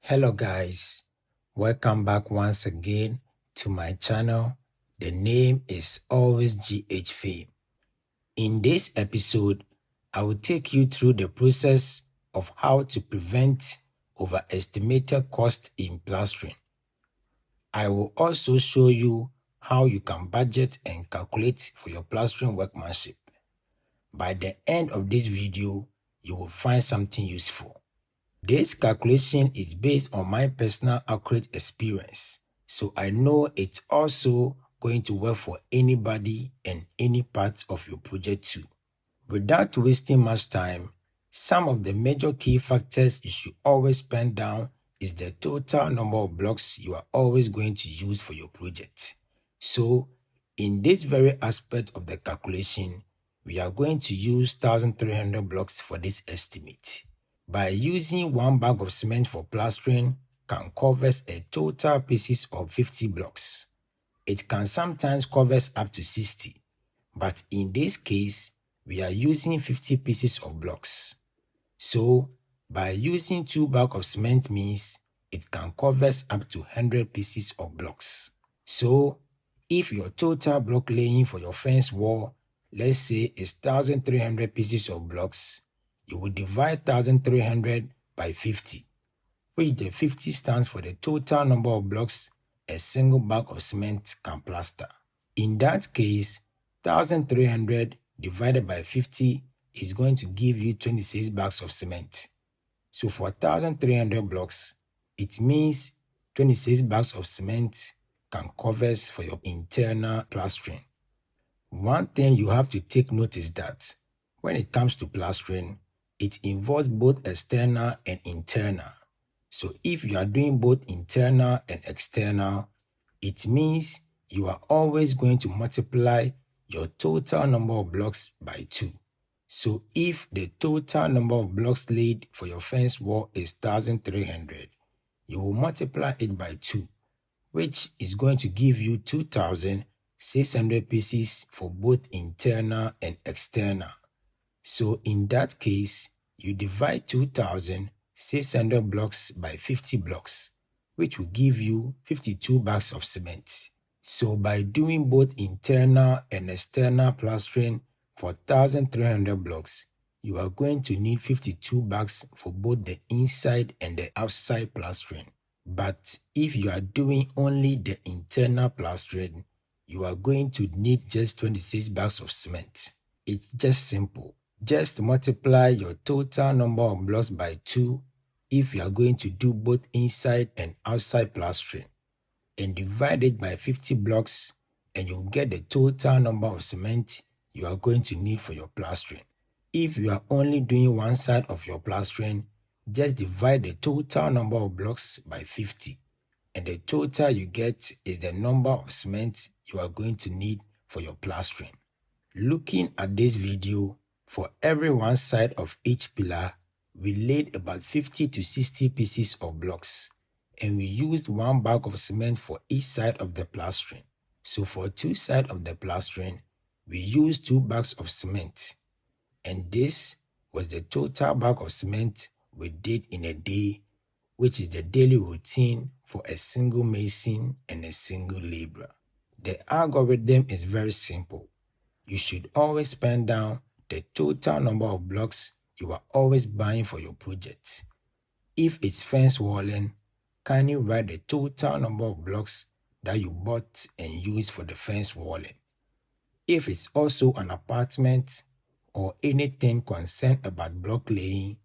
Hello guys, welcome back once again to my channel. The name is always GH Fame. In this episode, I will take you through the process of how to prevent overestimated cost in plastering. I will also show you how you can budget and calculate for your plastering workmanship. By the end of this video, you will find something useful. This calculation is based on my personal accurate experience, so I know it's also going to work for anybody and any part of your project too. Without wasting much time, some of the major key factors you should always pen down is the total number of blocks you are always going to use for your project. So, in this very aspect of the calculation, we are going to use 1,300 blocks for this estimate. By using 1 bag of cement for plastering can cover a total pieces of 50 blocks. It can sometimes cover up to 60, but in this case, we are using 50 pieces of blocks. So, by using 2 bags of cement means it can cover up to 100 pieces of blocks. So, if your total block laying for your fence wall, let's say, is 1,300 pieces of blocks, you will divide 1,300 by 50, which the 50 stands for the total number of blocks a single bag of cement can plaster. In that case, 1,300 divided by 50 is going to give you 26 bags of cement. So for 1,300 blocks, it means 26 bags of cement can cover for your internal plastering. One thing you have to take note is that when it comes to plastering, it involves both external and internal. So if you are doing both internal and external, it means you are always going to multiply your total number of blocks by 2. So if the total number of blocks laid for your fence wall is 1,300, you will multiply it by 2, which is going to give you 2,600 pieces for both internal and external. So in that case, you divide 2,600 blocks by 50 blocks, which will give you 52 bags of cement. So by doing both internal and external plastering for 1,300 blocks, you are going to need 52 bags for both the inside and the outside plastering. But if you are doing only the internal plastering, you are going to need just 26 bags of cement. It's just simple. Just multiply your total number of blocks by 2 if you are going to do both inside and outside plastering, and divide it by 50 blocks, and you'll get the total number of cement you are going to need for your plastering. If you are only doing one side of your plastering, just divide the total number of blocks by 50, and the total you get is the number of cement you are going to need for your plastering. Looking at this video, for every one side of each pillar, we laid about 50 to 60 pieces of blocks, and we used 1 bag of cement for each side of the plastering. So for 2 sides of the plastering, we used 2 bags of cement, and this was the total bag of cement we did in a day, which is the daily routine for a single mason and a single laborer. The algorithm is very simple. You should always pen down the total number of blocks you are always buying for your project. If it's fence walling, kindly write the total number of blocks that you bought and used for the fence walling. If it's also an apartment or anything concerned about block laying,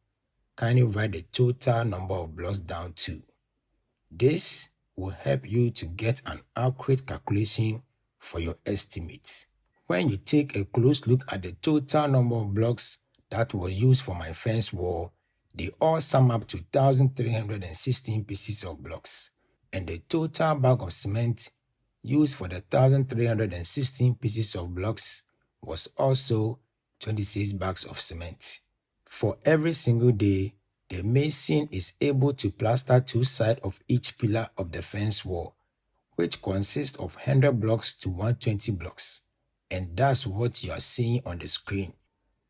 kindly write the total number of blocks down too. This will help you to get an accurate calculation for your estimates. When you take a close look at the total number of blocks that was used for my fence wall, they all sum up to 1,316 pieces of blocks, and the total bag of cement used for the 1,316 pieces of blocks was also 26 bags of cement. For every single day, the mason is able to plaster 2 sides of each pillar of the fence wall, which consists of 100 blocks to 120 blocks. And that's what you are seeing on the screen.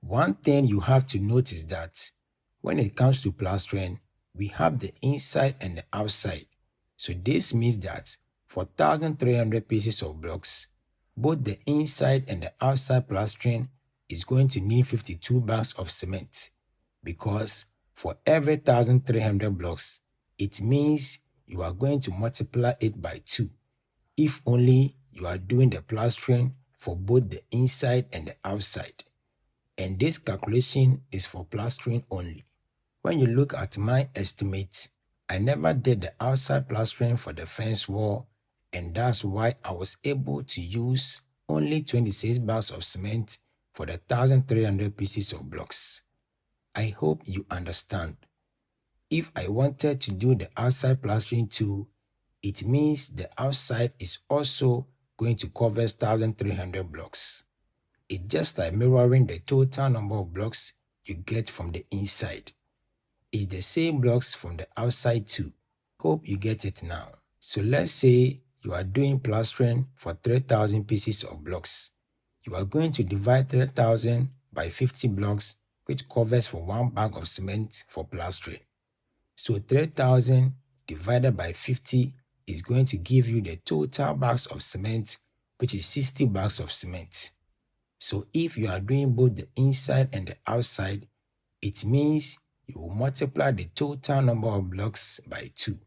One thing you have to notice that when it comes to plastering, we have the inside and the outside. So this means that for 1,300 pieces of blocks, both the inside and the outside plastering is going to need 52 bags of cement, because for every 1,300 blocks, it means you are going to multiply it by 2 if only you are doing the plastering for both the inside and the outside. And this calculation is for plastering only. When you look at my estimate, I never did the outside plastering for the fence wall, and that's why I was able to use only 26 bags of cement for the 1,300 pieces of blocks. I hope you understand. If I wanted to do the outside plastering too, it means the outside is also going to cover 1,300 blocks. It's just like mirroring the total number of blocks you get from the inside. It's the same blocks from the outside too. Hope you get it now. So let's say you are doing plastering for 3,000 pieces of blocks. You are going to divide 3,000 by 50 blocks, which covers for 1 bag of cement for plastering. So 3,000 divided by 50 is going to give you the total bags of cement, which is 60 bags of cement. So if you are doing both the inside and the outside, it means you will multiply the total number of blocks by 2,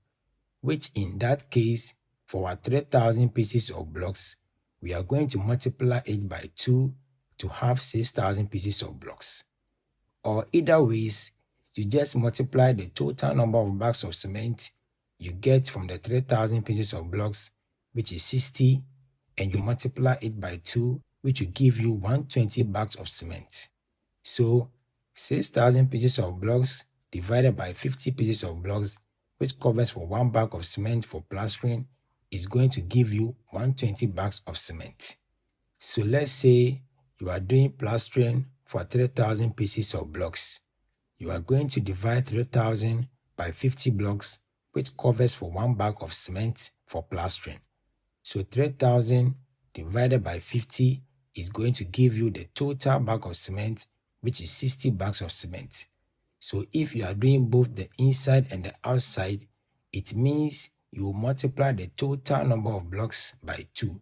which in that case, for our 3,000 pieces of blocks, we are going to multiply it by 2 to have 6,000 pieces of blocks. Or either ways, you just multiply the total number of bags of cement you get from the 3,000 pieces of blocks, which is 60, and you multiply it by 2, which will give you 120 bags of cement. So 6,000 pieces of blocks divided by 50 pieces of blocks, which covers for 1 bag of cement for plastering, is going to give you 120 bags of cement. So let's say you are doing plastering for 3,000 pieces of blocks. You are going to divide 3,000 by 50 blocks, which covers for 1 bag of cement for plastering. So 3,000 divided by 50 is going to give you the total bag of cement, which is 60 bags of cement. So if you are doing both the inside and the outside, it means you will multiply the total number of blocks by 2,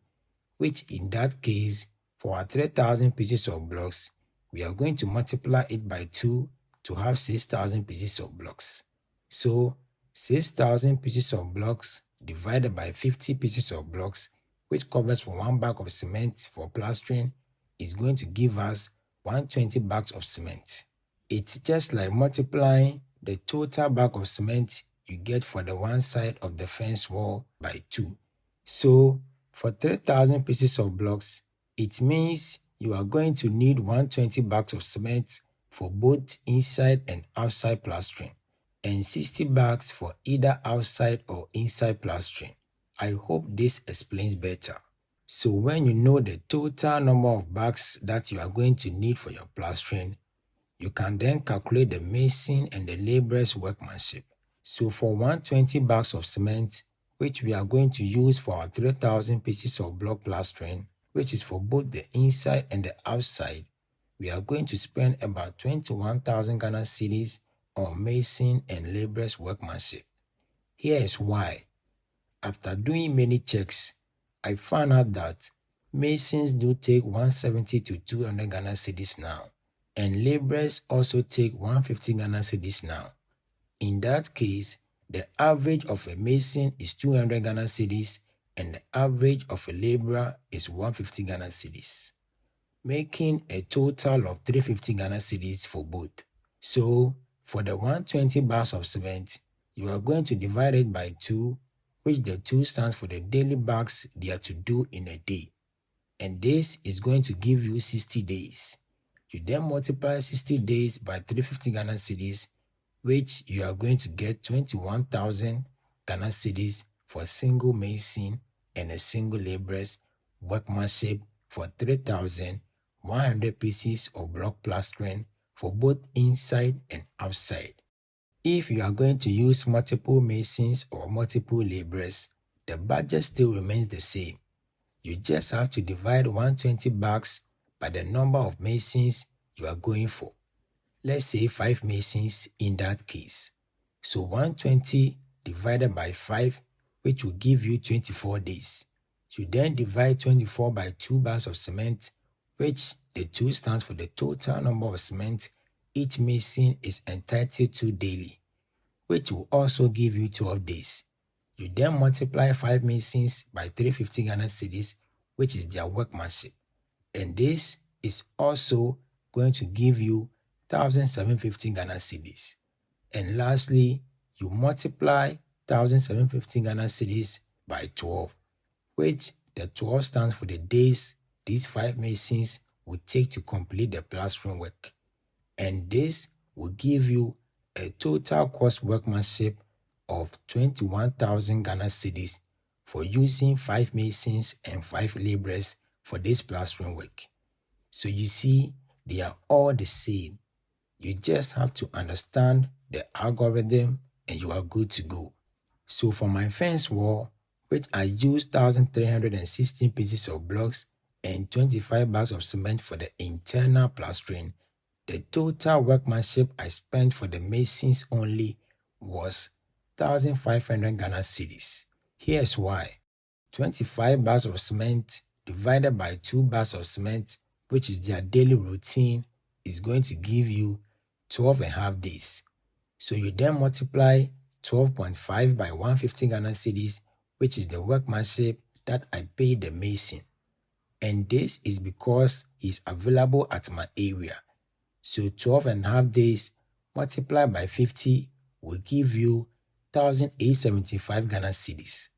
which in that case, for our 3,000 pieces of blocks, we are going to multiply it by 2 to have 6,000 pieces of blocks. So 6,000 pieces of blocks divided by 50 pieces of blocks, which covers for 1 bag of cement for plastering, is going to give us 120 bags of cement. It's just like multiplying the total bag of cement you get for the one side of the fence wall by 2. So for 3,000 pieces of blocks, it means you are going to need 120 bags of cement for both inside and outside plastering, and 60 bags for either outside or inside plastering. I hope this explains better. So when you know the total number of bags that you are going to need for your plastering, you can then calculate the mason and the laborer's workmanship. So for 120 bags of cement, which we are going to use for our 3,000 pieces of block plastering, which is for both the inside and the outside, we are going to spend about 21,000 Ghana cedis on mason and laborer's workmanship. Here is why. After doing many checks, I found out that masons do take 170 to 200 Ghana cedis now, and laborers also take 150 Ghana cedis now. In that case, the average of a mason is 200 Ghana cedis, and the average of a laborer is 150 Ghana cedis, making a total of 350 Ghana cedis for both. So, for the 120 bags of cement, you are going to divide it by 2, which the 2 stands for the daily bags they are to do in a day. And this is going to give you 60 days. You then multiply 60 days by 350 Ghana cedis, which you are going to get 21,000 Ghana cedis for a single mason and a single laborer's workmanship for 3,100 pieces of block plastering for both inside and outside. If you are going to use multiple masons or multiple laborers, the budget still remains the same. You just have to divide 120 bags by the number of masons you are going for. Let's say 5 masons in that case. So 120 divided by 5, which will give you 24 days. You then divide 24 by 2 bags of cement, which the 2 stands for the total number of cement each mason is entitled to daily, which will also give you 12 days. You then multiply 5 masons by 350 Ghana cedis, which is their workmanship. And this is also going to give you 1,750 Ghana cedis. And lastly, you multiply 1,750 Ghana cedis by 12, which the 12 stands for the days these 5 masons will take to complete the plastering work. And this will give you a total cost workmanship of 21,000 Ghana cedis for using 5 masons and 5 laborers for this plastering work. So you see, they are all the same. You just have to understand the algorithm and you are good to go. So for my fence wall, which I used 1,316 pieces of blocks and 25 bags of cement for the internal plastering, the total workmanship I spent for the masons only was 1,500 Ghana cedis. Here's why. 25 bags of cement divided by 2 bags of cement, which is their daily routine, is going to give you 12 and a half days. So you then multiply 12.5 by 150 Ghana cedis, which is the workmanship that I paid the mason. And this is because he's available at my area. So 12 and a half days multiplied by 50 will give you 1,875 Ghana cedis.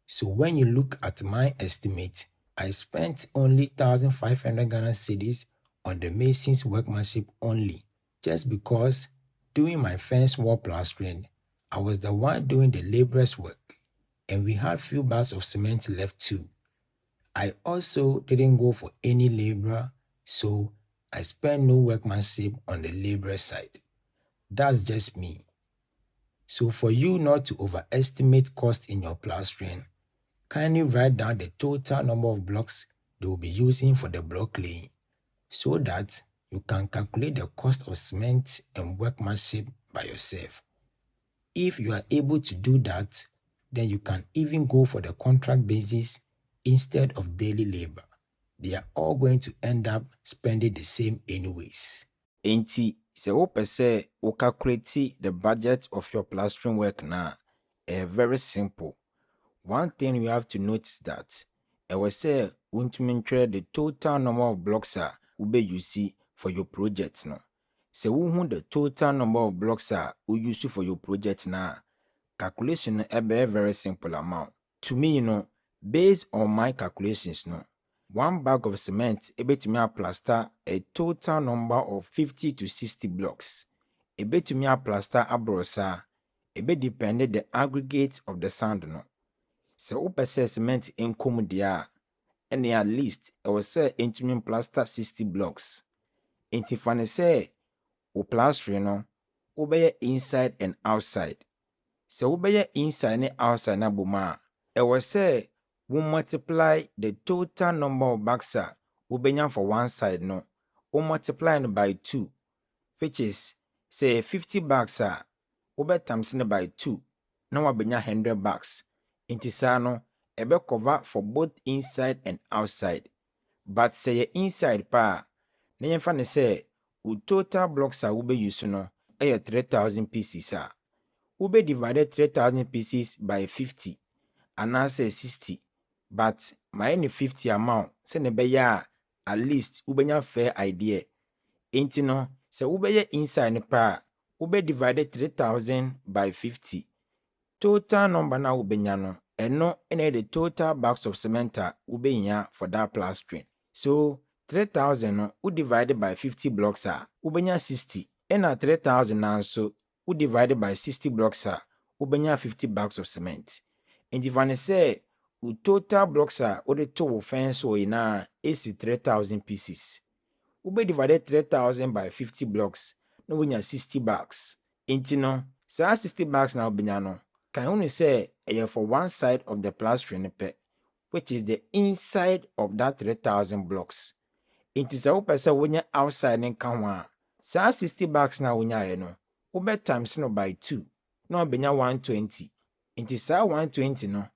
So when you look at my estimate, I spent only 1,500 Ghana cedis on the mason's workmanship only, just because doing my fence wall plastering, I was the one doing the laborer's work, and we had few bags of cement left too. I also didn't go for any laborer, so I spent no workmanship on the laborer side. That's just me. So for you not to overestimate cost in your plastering, kindly write down the total number of blocks they will be using for the block laying so that you can calculate the cost of cement and workmanship by yourself. If you are able to do that, then you can even go for the contract basis instead of daily labor. They are all going to end up spending the same anyways. Enti, se wopɛ sɛ wo calculate the budget of your plastering work now, very simple. One thing you have to notice that ɛwɔ sɛ wontumi ntwerɛ the total number of blocks a wobɛuse for your project no. Sɛ wohu the total number of blocks a use for your project na calculation no very simple amount. To me, based on my calculations no, 1 bag of cement ebetumi plaster a total number of 50 to 60 blocks. Ebetumi plaster abrosa, ebe depend the aggregate of the sand no. Se wopɛ sɛ cement enkom dia, and at least ɛwɔ sɛ entumi plaster 60 blocks. Enti fa ne sɛ wo plastering no, wobɛyɛ inside and outside. Se wobɛyɛ inside ne outside na boma, ɛwɔ sɛ we multiply the total number of bags a wobɛnya for one side no, we multiply no by 2, which is say 50 bags a wobɛ times no by 2, na wabɛnya 100 bags. Inti saa no, ebe cover for both inside and outside. But say ye inside pa, na yɛmfa ne sɛ wo total blocks a wobɛ use no, 3,000 pieces a. Wobɛ divide 3,000 pieces by 50, anaasɛ 60. But my 50 amount, sɛ ne bɛyɛ a at least wobɛnya fair idea. Enti no, sɛ wobɛyɛ inside ne pa, wobɛ divide 3,000 by 50. Total number na wobɛnya no, ɛno ɛna the total bags of cement a wobɛnya for that plastering. So 3,000 no, we divided by 50 blocks a wobɛnya 60. Ɛna 3,000 na nso, we divided by 60 blocks a wobɛnya 50 bags of cement. Enti fa ne sɛ wo total blocks a wode to wo fence wɔ na is 3,000 pieces. Wobɛ divide 3,000 by 50 blocks, na wonya 60 bags. Enti no, saa 60 bags na wobɛnya no, can only say for one side of the plastering pe, which is the inside of that 3,000 blocks. It is a wopɛ sɛ wonya outside nka ho a, saa 60 bags na wonya no, wobɛ times no by 2, na ɔbɛnya 120. Nti saa 120 no,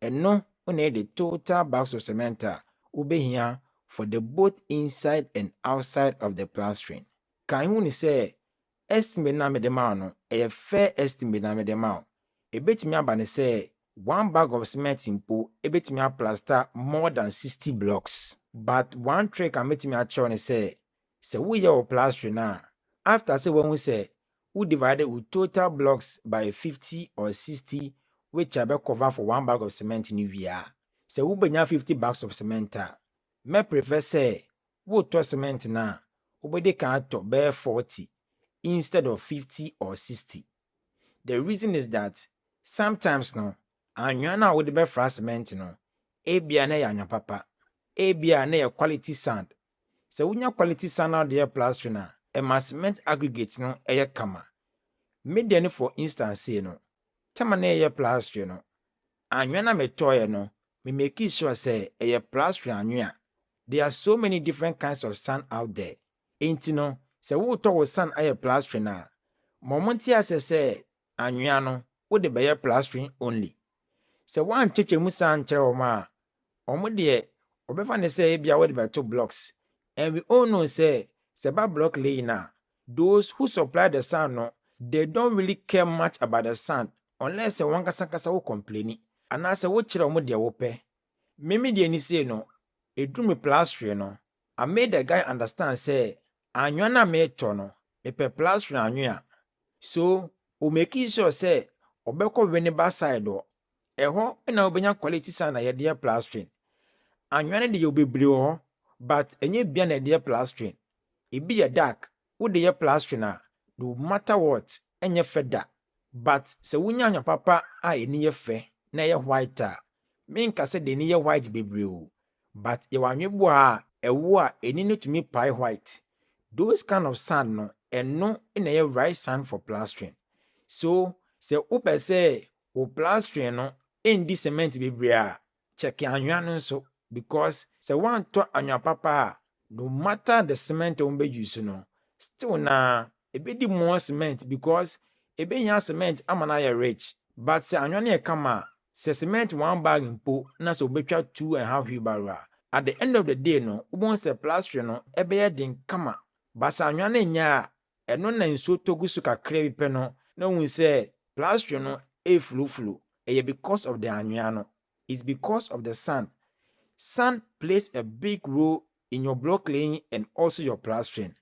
ɛno na the total bags of cement a wobɛhia for the both inside and outside of the plastering. Kan hu ni sɛ estimate na mede ma no ɛyɛ fair estimate na mede ma. Ebetumi aba ne sɛ 1 bag of cement mpo ebetumi plaster more than 60 blocks. But one trick I metumi akyerɛw ne sɛ woyɛ wo plastering na after sɛ wahu sɛ we divided with total blocks by 50 or 60, which I cover for 1 bag of cement in a sɛ wobɛnya 50 bags of cement a me prefer sɛ wotɔ cement na wobɛde kan atɔ bɛyɛ 40 instead of 50 or 60. The reason is that sometimes no anwea na wode bɛfra cement no ebia na yɛ anwea papa, ebia na yɛ quality sand. Sɛ wonya quality sand na de plastering na ɛma cement aggregate no ɛyɛ kama. Media no for instance say no tema na ɛyɛ plastering no anwea na metɔɛ no me make sure say ɛyɛ plastering anwea. There are so many different kinds of sand out there. Enti no sɛ wotɔ wo sand ɛyɛ plastering na momonti asɛ sɛ anwea no wode bɛyɛ plastering only. Sɛ wan cheche mu sand kyerɛ wo ma ɔmo de ɔbɛfa ne sɛ ebia wode bɛto blocks. And we all know say ba block laying na those who supply the sand no they don't really care much about the sand unless one kasa wo complain and as wo kyerɛ ɔmo de wo pɛ. Mimi de ni say no edru me plastering no I made the guy understand say anwea na me to no me pe plastering anwea. So o make sure say obekɔ winneba side o ɛhɔ na obenya quality sand na yɛde plastering. Anwea ne de yo bebre ho but enye bia na de plastering. Ebi yɛ dark wo de yɛ plastering na no matter what enye feda. But se wunya anwea papa a eni yɛ fɛ na yɛ white a menka sɛ de ni yɛ white bebre o. But yɛ wanwebo a ɛwo a eni no tumi pie white. Those kind of sand no ɛno na yɛ right sand for plastering. So se wopɛ sɛ wo plastering no endi cement bebre a check anwea no nso because se one to anwea papa a no matter the cement on be use no still na ebedi more cement because ebenya cement amana yɛ rich but se anwea na kama se cement 1 bag mpo na so obetwa 2.5 wheelbarrow at the end of the day no ubon se plastering no ebeye den kama but se anwea na nya a ɛno na nso togusu kakra bi pɛ no na hu se plastering no flu because of the anwea no. It's because of the sand. Sand plays a big role in your block laying and also your plastering.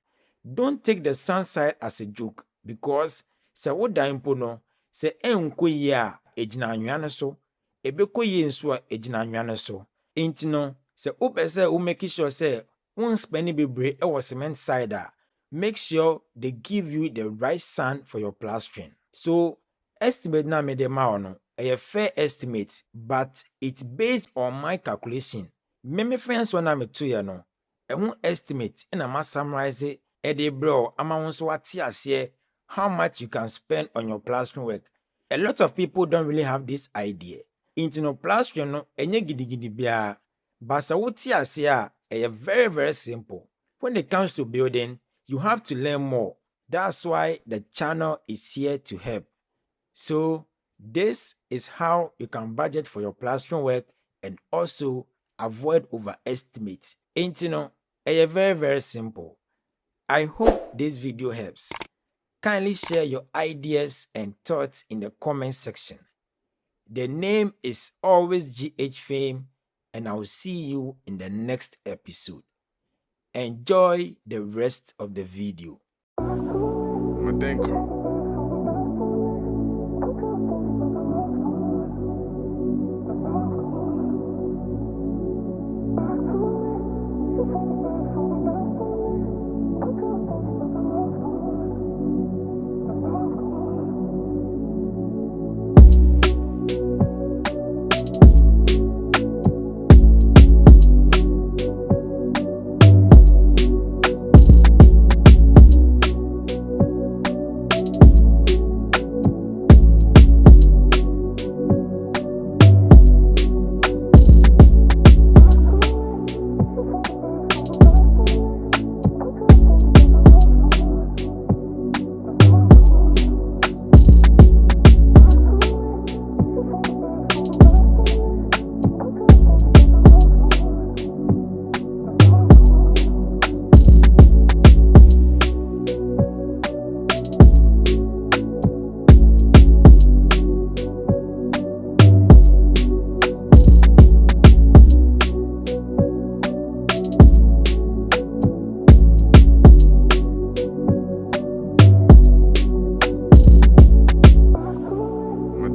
Don't take the sand side as a joke because se wo dan mpo no se enko yi a ejina anwea no so ebeko yi nso a ejina anwea no so. Enti no se wo pese wo make sure say won spend bebre e wo cement side a make sure they give you the right sand for your plastering. So estimate na me de ma no a fair estimate but it's based on my calculation. Me friends one na me to ya no ehun estimate na ma summarize e de bro ama won so ate ase how much you can spend on your plastering work. A lot of people don't really have this idea. Into no plastering no enye gidigidi bia but sa wo tie ase a very simple. When it comes to building, you have to learn more. That's why the channel is here to help. So this is how you can budget for your plastering work and also avoid overestimate. Ain't no, very simple. I hope this video helps. Kindly share your ideas and thoughts in the comment section. The name is always GH Fame, and I will see you in the next episode. Enjoy the rest of the video. Madenko.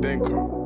thinker.